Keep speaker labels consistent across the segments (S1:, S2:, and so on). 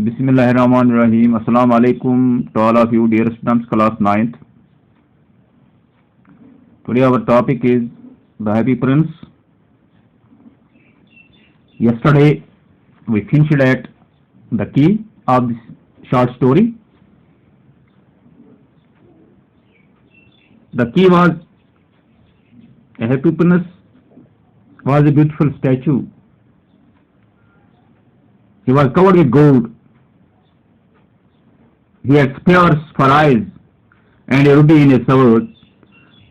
S1: Bismillahirrahmanirrahim. Assalamu alaikum to all of you, dear students, class 9th. Today our topic is The Happy Prince. Yesterday we finished at the key of this short story. The key was a happy prince was a beautiful statue. He was covered with gold. He had spears for eyes and a ruby in his sword.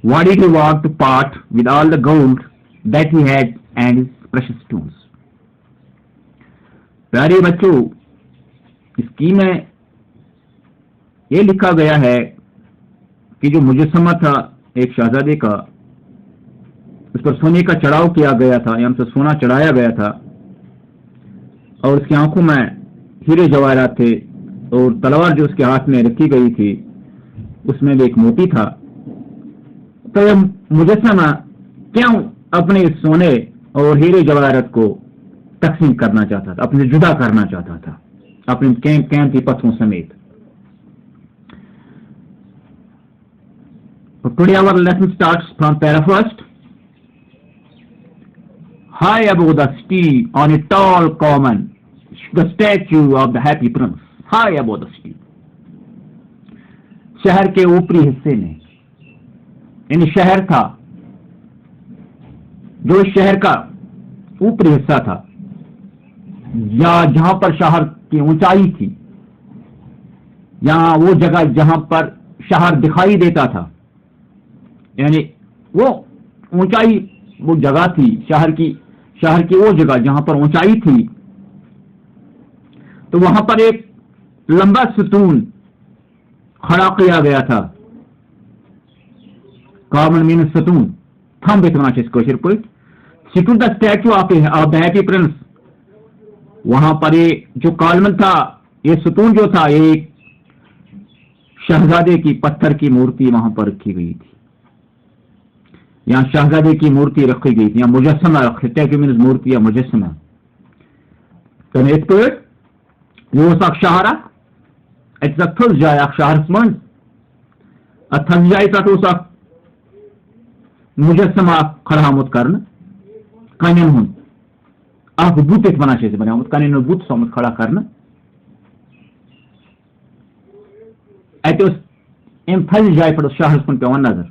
S1: Why did he walk to part with all the gold that he had and his precious stones? प्यारे बच्चों, इस की में ये लिखा गया है कि जो मुजस्समा था एक शहजादे का, उस पर सोने का चढ़ाव किया गया था, या उसे सोना चढ़ाया गया था, और उसकी आंखों में हीरे जवाहरात थे, और तलवार जो उसके हाथ में रखी गई थी उसमें भी एक मोती था। तो यह मुजस्समा क्यों अपने सोने और हीरे जवाहरात को तकसीम करना चाहता था, अपने जुदा करना चाहता था अपने कीमती पत्थरों समेत। Today our lesson starts from para first. High above the city on a tall common, the statue of the happy prince. High above the city. शहर के ऊपरी हिस्से में, यानी शहर था, जो शहर का ऊपरी हिस्सा था, या जहां पर शहर की ऊंचाई थी, यहां वो जगह जहां पर शहर दिखाई देता था, यानी वो ऊंचाई, वो जगह थी शहर की वो जगह जहां पर ऊंचाई थी, तो वहां पर एक लंबा सतून खड़ा किया गया था। कॉमन मीन सतून, थंब कशर पे Situ the statue of the happy Prince. वहां पर ये जो कॉलमन था, ये सतून जो था, ये शहजादे की पत्थर की मूर्ति वहां पर रखी गई थी। यहाँ शहजादे की मूर्ति रखी गई थी, या मुजस्समा स्टैचू मीन मूर्ति या मुजस्समा। तो ये शहरा थोस जाए शहरस मन थस जाए पे मुजस्समा खड़ा आमुत कर कन हूं बुत वन बनामुत कन बुत सोमुत खड़ा कर थस जाए पे शहरस कन पे नजर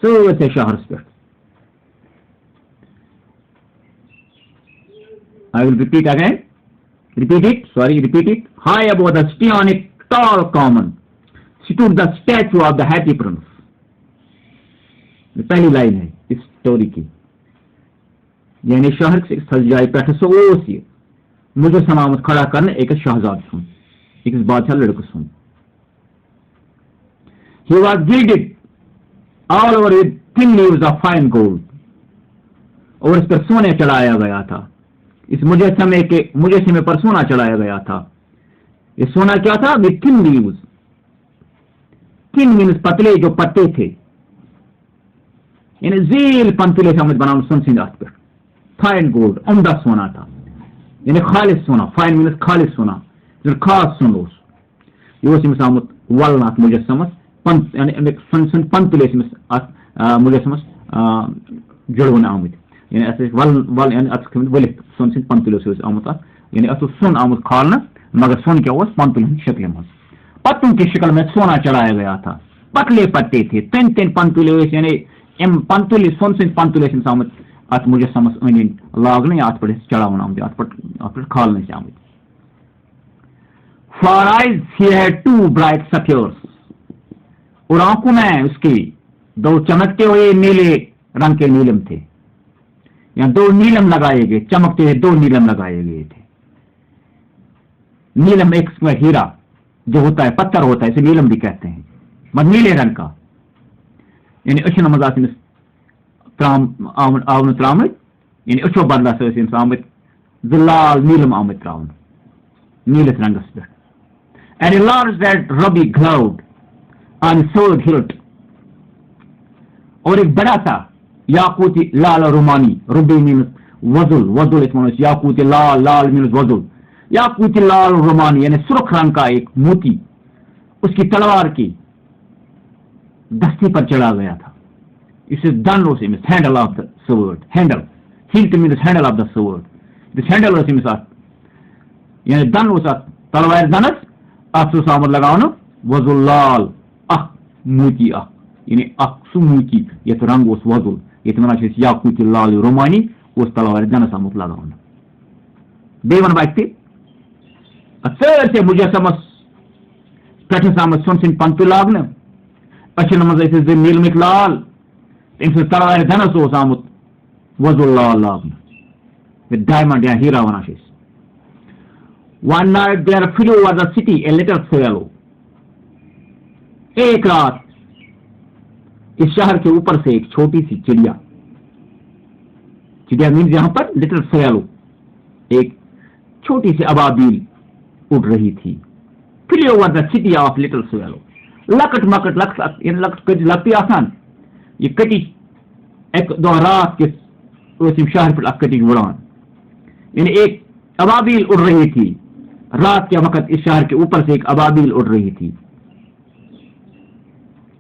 S1: से शहरस पे। I will repeat again. Repeat it. High above the city on a tall common stood the statue of the happy prince. पहली लाइन है इस स्टोरी की, यानी शहर से सजाई पे सोस ये मुझे समामत खड़ा करने एक शहजाद सुन, एक बादशाह लड़का सुन। He was gilded all over with thin leaves of fine gold, और इस पर सोने चढ़ाया गया था। इस मुजस्समे पर सोना चढ़ाया गया था। ये सोना क्या था? With thin leaves. Thin means पतले जो पत्ते थे, यानी झील पंतुले से बनाम सुन सिंगात पर। फाइन गोल्ड, उम्दा सोना था, यानी खालिस सोना। फाइन मीन्स खालिस सोना, खास सोनोस। ये आमुत वलनाथ मुजस्समस यानी सुन पंतुले मुजस्समस जुड़वन आमुत, यानी ऐसे वल यानी वलित सुन सिंह पंतुलो से आमुत, यानी अत सुन आमुत खालना, मगर सुन क्या पंतुल शक्ल में, पत्तों की शक्ल में सोना चढ़ाया गया था। पतले पत्ते थे, तीन पंतुले, यानी पंतुल सुन सिंह पंतुले आमुत अत मुजस्समस अन लागने, अत पे चढ़ावन आमुत, अत पे खालने से आमुत। For eyes he had two bright sapphires, और आंखों में उसकी दो चमकते हुए नीले रंग के नीलम थे, या दो नीलम लगाए गए, चमकते हुए दो नीलम लगाए गए थे। नीलम एक हीरा जो होता है, पत्थर होता है, इसे नीलम भी कहते हैं, मतलब नीले रंग का, यानी अच्छे नमजात आवन त्रामित, यानी अच्छो बदला से आमित लाल नीलम आमित त्रावन नीलस रंगस पे। And a large red ruby cloud on sword hilt, और एक बड़ा सा याकूती लाल रुमानी, रुबी मीन्स वजुल, वजुल इस याकूती लाल, लाल मीन्स वजुल, याकूत लाल रोमानी यानी सुर्ख रंग का एक मोती उसकी तलवार की दस्ती पर चढ़ा गया था. इसे दन was him, handle of the sword, handle. Hilt means handle of the sword. This handle was him sat. यानी दन was sat. तलवार दनस अक्सु सामत लगावनो वजुल लाल अख मोती अख यानी अक्सु मोती ये तो रंग उस वजुल ये तो मना याकूत लाल रोमानी उस तलवार दनस सामत लगावनो. बेवन व्यक्ति अक्सर से मुजस्समस पेठस आमद सुन पंक्ति लागन अचन मज नीलमिक लाल तम तलवार धनस ओस आमुत वजुल लाल लागन डायमंड या हीरा one. One night there flew over the city a little swallow. एक रात इस शहर के ऊपर से एक छोटी सी चिड़िया, चिड़िया मीन्स यहां पर लिटिल swallow, एक छोटी सी अबाबील उड़ रही थी. Flew over the city of little swallow. लकट मकट लकट लगती आसान ये कटी एक दो रात के उस शहर पर कटी उड़ान यानी एक अबाबील उड़ रही थी. रात के वक्त इस शहर के ऊपर से एक अबाबील उड़ रही थी,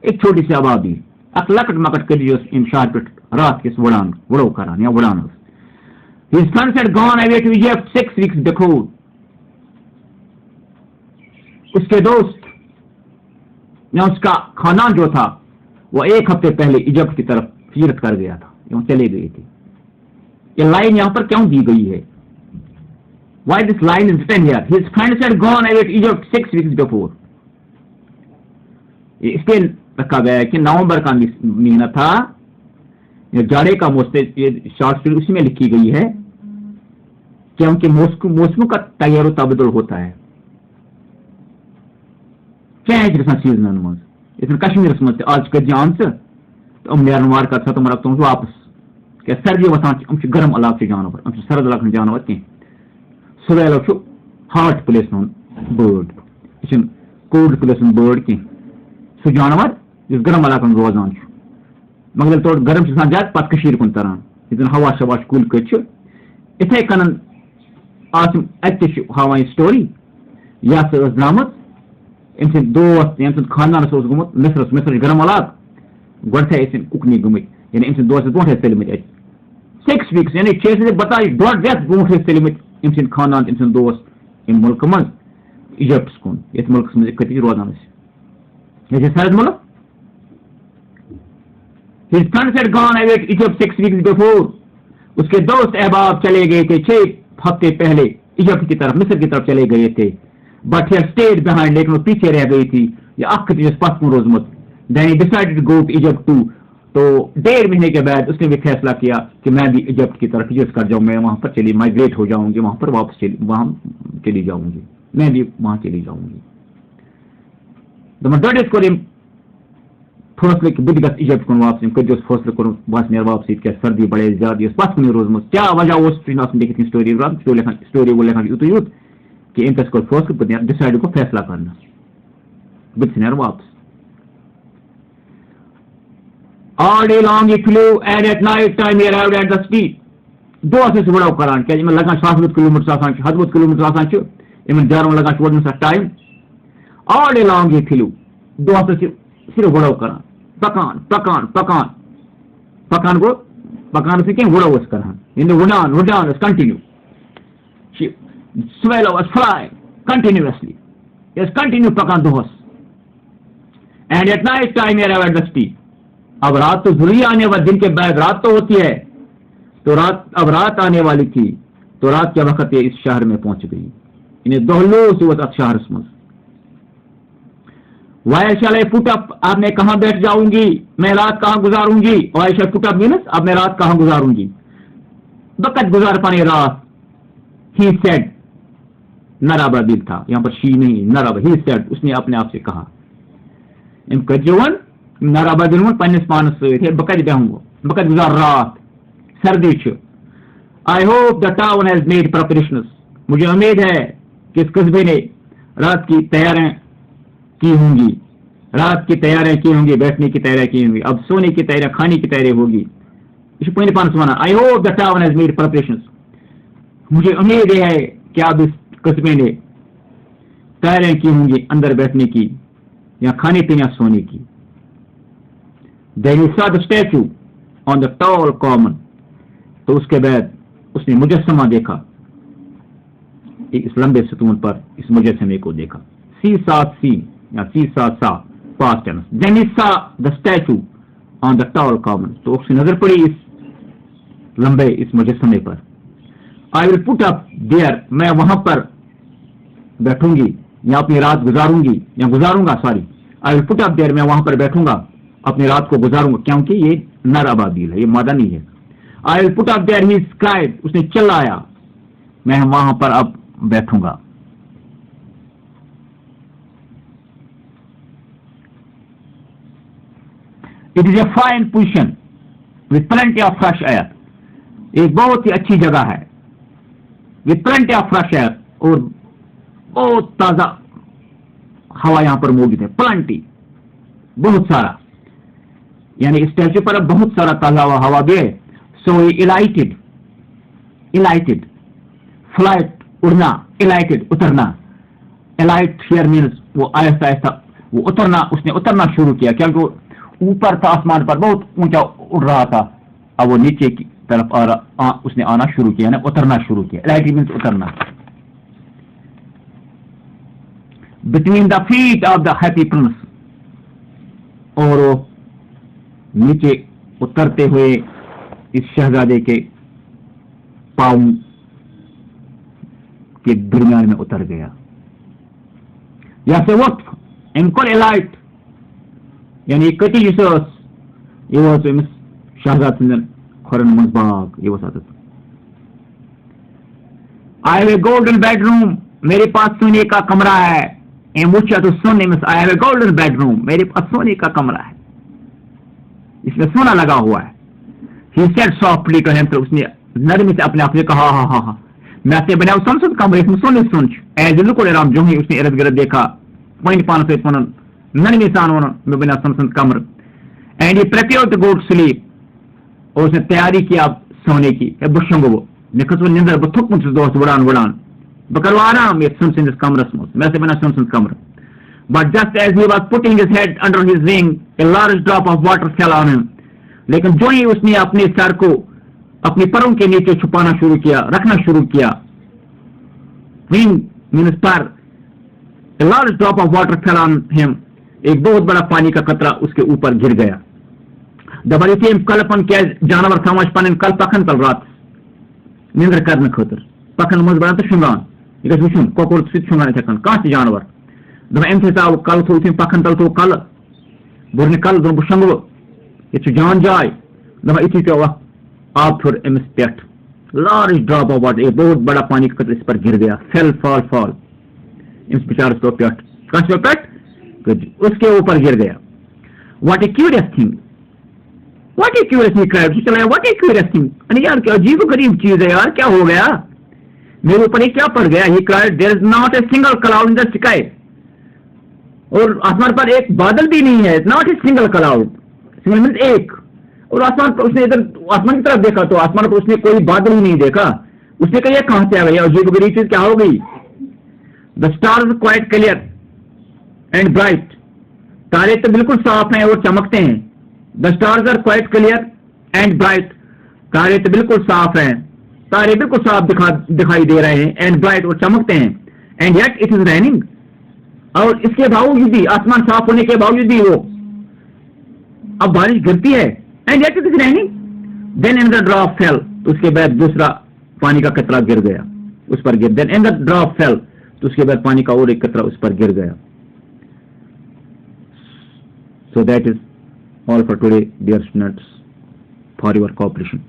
S1: एक छोटी सी अबाबील अक लकट मकट कटी जो इन शहर पर रात के उड़ान उड़ो करान या उड़ान. His friends had gone away to Egypt 6 weeks before. उसके दोस्त या उसका खानदान जो था वो एक हफ्ते पहले इजिप्ट की तरफ हिजरत कर गया था, यहाँ चले गए थे. ये लाइन यहाँ पर क्यों दी गई है? Why this line is written here? His friends had gone away to Egypt 6 weeks before. इसके रखा गया है कि नवंबर का महीना था, जाड़े का मौसम, ये शॉर्ट स्टोरी उसी में लिखी गई है क्योंकि मौसमों का तैयार तब्दुल होता है. चेंज गसान सीजनन मज इतन कश्मीरस मज आज कर जान तो नेरन वार कर सतम रखता वापस क्या सर्दी वसान गर्म इलाके जानवर सर्द इलाके जानवर कह swallow hot place bird यह cold place bird कह सह जानवर इस गर्म इलाकन रोजान मगर तोड़ गर्म ज्यादा पत कुन तरान यन हवा शवा कुल कट इथे कन हावान स्टोरी यह द्रामत अम सद दोस्त यम खानदानस गुमुत मिस्र गर्म इलाक गोटे उकनी गमत यानी अम दोस्त ब्रोह चलमत 6 weeks यानी 6 से बता 1.5 रेत ब्रोह चलमत अम सद खानदान अम सद दोस्त इन मुल्क मज इजिप्ट कुन ये मुल्क मज कत रोजान ये सर्द मुल्क. His friends had gone away to Egypt 6 weeks before. उसके दोस्त अहबाब चले गए थे 6 हफ्ते पहले इजिप्ट की तरफ, मिस्र की तरफ चले गए थे. But he stayed behind, लेकिन वो पीछे रह गई थी. ये अख जिस पास को रोजमत. Then he decided to go to Egypt too. तो 1.5 महीने के बाद उसने भी फैसला किया कि मैं भी इजिप्ट की तरफ हिजरत कर जाऊं, मैं वहां पर चली माइग्रेट हो जाऊंगी, वहां पर वापस चली जाऊंगी, मैं भी वहां चली जाऊंगी. फैसले कि बह इजिप्ट कुन वापस कद फैसले कोर बस नेर वापस क्या सर्दी बढ़े ज्यादा पत कुन रोजमत क्या वजह लिखित स्टोरी स्टोरी वो लिखान यूत यूत कि अम कोर फैसले बह डिसाइड को फैसला करना बह नेर वापस. All day long he flew and at night time he arrived at the city. दोस्त से बड़ा करान क्या इन लगान 700 किलोमीटर आसान 700 किलोमीटर आसान इन जारन लगान वोडन सा time. All day long he flew दोस्त से सिर्फ बड़ा करान पकान पकान पकान पकान को पकान से क्या वड़ा वस करान इन वडान continue. She swallow was flying continuously. Yes, continue पकान दोस्त. And at night time he arrived at the city. अब रात तो जरूरी आने वाली, दिन के बाद रात तो होती है, तो अब रात आने वाली थी, तो रात के वक्त ये इस शहर में पहुंच गई. इन्हें दोहलो से वो शहर समझ. Why shall I put up? अब मैं कहाँ बैठ जाऊंगी, मैं रात कहाँ गुजारूंगी. Why shall I put up means अब मैं रात कहाँ गुजारूंगी, वक्त गुजार पाने रात. He said, नराबादिल था यहाँ पर शी नहीं, नराब. He said, उसने अपने आप से कहा. इन कजवन नराबादिल पन्निस पानस सत बकत बेहूंगो बकत गुजार रात सर्दी छु. I hope the town has made preparations. मुझे उम्मीद है कि इस कस्बे ने रात की तैयारियां की होंगी, रात की तैयारियां की होंगी, बैठने की तैयारियां की होंगी, अब सोने की तैयारियां, खाने की तैयारी होगी. इस पहले पान सुना I hope the town has made preparations. मुझे उम्मीद है कि अब इस कस्बे ने तैयारियां की होंगी अंदर बैठने की या खाने पीने सोने की. Then he saw the statue on the tall common. तो उसके बाद उसने मुजस्समा देखा, इस लंबे सतून पर इस मुजस्समे को देखा. सी सा सी या सी सा सा past tense. Then he saw the statue on the tall common. तो उसकी नजर पड़ी इस लंबे इस मुजस्समे पर. I will put up there, मैं वहां पर बैठूंगी या अपनी रात गुजारूंगी या गुजारूंगा. Sorry, I will put up there, मैं वहां पर बैठूंगा अपनी रात को गुजारूंगा, क्योंकि ये नर अबादील है, ये मादा नहीं है. I will put up there, he cried, उसने चिल्लाया, मैं वहां पर अब बैठूंगा. It is a fine position with plenty of fresh air. एक बहुत ही अच्छी जगह है with plenty of fresh air, और बहुत ताजा हवा यहां पर मौजूद है. प्लेंटी, बहुत सारा, यानी स्टैच्यू पर बहुत सारा ताजा हवा भी है. सो इलाइटेड, इलाइटेड फ्लाइट, उड़ना, इलाइटेड उतरना. इलाइट हियर मीन्स वो आहिस्ता आहिस्ता वो उतरना, उसने उतरना शुरू किया, क्योंकि ऊपर था आसमान पर बहुत ऊंचा उड़ रहा था, अब वो नीचे की तरफ उसने आना शुरू किया, यानी उतरना शुरू किया. इलाइटेड मीन्स उतरना. Between the feet of the happy prince, और वो नीचे उतरते हुए इस शहजादे के पाँव के दरमियान में उतर गया. या से वक्त इनको एलाइट, यानी कटी यूसस ये वो तो शहजाद सिंदन खुरन मजबाग ये वो साथ. I have a golden bedroom, मेरे पास सोने का कमरा है. मुझे तो सोने में I have a golden bedroom, मेरे पास सोने का कमरा है, इसमें सोना लगा हुआ है. He said softly to him, तो उसने नरमी से अपने आप से कहा, हा हा हा, मैं अपने बनाया संसद कमरे में सोने सुनच. As he looked around, जो ही उसने इर्द गिर्द देखा, पॉइंट पान से पन नरमी सान होना मैं बना संसद कमर. And he prepared to go to sleep, और उसने तैयारी की अब सोने की. बुशंगो निकस वो निंदर बथुक मुझसे दोस्त बुड़ान बुड़ान बकरो आराम ये सुनसन इस कमरे में, मैं से बना सुनसन कमरा. But just as he was putting his head under his wing, a large drop of water fell on him. लेकिन जो ही उसने अपने सर को अपने परों के नीचे छुपाना शुरू किया, रखना शुरू किया, wing means पर, a large drop of water fell on him, एक बहुत बड़ा पानी का कतरा उसके ऊपर गिर गया. दबरी से कल्पन क्या जानवर समझ पाने कल पखन तल रात निंद्र करने खतर पखन मज बना तो शुंगान ये वुचुन कोकुल सित शुंगान थकन कांच जानवर दम एम से ताव कल थो थिम पखन तल तो कल बुरने कल दम बुशंगो ये जान जाय दम इति तो आप फिर एमस पेट. लार्ज ड्रॉप ऑफ वाटर, एक बहुत बड़ा पानी का कतरा इस पर गिर गया. फेल फॉल फॉल इस बेचारे को पेट कांच पेट उसके ऊपर गिर गया. What A curious thing, what A curious thing cried. चला व्हाट ए क्यूरियस थिंग, अरे यार क्या अजीब गरीब चीज है यार, क्या हो गया मेरे ऊपर, ये क्या पड़ गया. He cried there is not a single cloud in the sky, और आसमान पर एक बादल भी नहीं है. Not a single cloud, single means एक, और आसमान पर उसने इधर आसमान की तरफ देखा तो आसमान पर उसने कोई बादल ही नहीं देखा. उसने कहा ये कहां से आ गया, अजीब गरीब चीज क्या हो गई. The stars quite clear and bright, तारे तो बिल्कुल साफ हैं और चमकते हैं. The stars are quite clear and bright, तारे तो बिल्कुल साफ हैं, तारे बिल्कुल साफ दिखाई दे रहे हैं. एंड ब्राइट, और चमकते हैं. And yet it is raining, और इसके बावजूद भी आसमान साफ होने के बावजूद भी वो अब बारिश गिरती है. And yet it is raining. Then in the drop fell, तो उसके बाद दूसरा पानी का कतरा गिर गया, उस पर गिर. Then in the drop fell, तो उसके बाद पानी का और एक कतरा उस पर गिर गया. So that is all for today, dear students, for your cooperation.